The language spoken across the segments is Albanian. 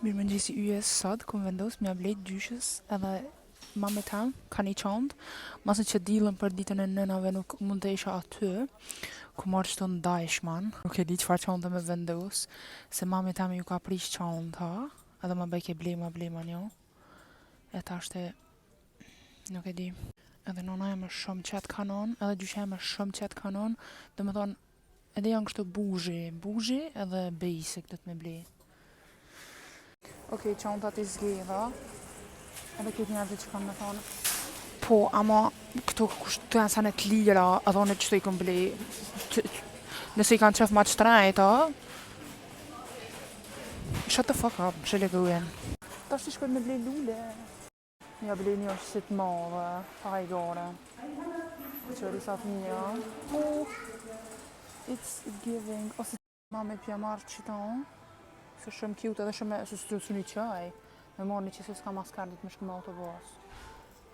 Mirëmëngjesi yje sot, kom vendos m'ja blejt dyshës edhe mamë tam ka një çantë, mase që dilën për ditën e nënave nuk mund të isha aty, ku marrë çto ndajshman, nuk e di çfarë çante me vendos, se mami tam ju ka prish çanta, edhe ma bej ke blema njo, e tashte nuk e di. Edhe nona jem është shumë qet kanon, edhe gjysha jem është shumë qet kanon, do me thonë, edhe janë kështu buzhi edhe basic do të me blej. Okej, çantat I zgjedha, edhe këtë njerëzit që kanë me thonë, po, ama këto janë sa në të lira, edhe unë qëto I kom blej, nëse I kanë qef ma qëtrajt, shut the fuck up, shëlle gëuen. Ta shtë shkojnë me blej lule. Ja blej një është si të madhe, pa I gare. Që risat mija. Oh, it's giving. Ose mami pja marrë qiton. Se shumë cute edhe shumë se së një qaj. Me marrë një që se s'ka maskardit me shku me autobus.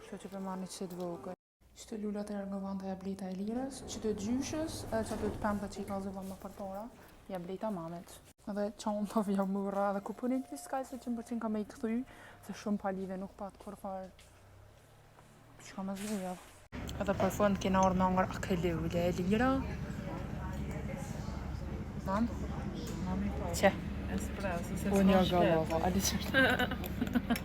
Kështu që për marrë një që të vogël. Qëtë lullat e rëngëvanta ja blejta e lirës, qëtë gjyshës, edhe qëtë të pemta që I ka zëva më përpara, ja blejta mamit. Edhe çantave ja murra edhe kuponin të skaj se 100% ka me I këthy, se shumë palive nuk pat kur farë. Që ka me zveja. Edhe për fund kena orë me angër akelule e lira. Mam? Mami po. Që? Espresso, se Unë ja s'ka gallova, ali qështë.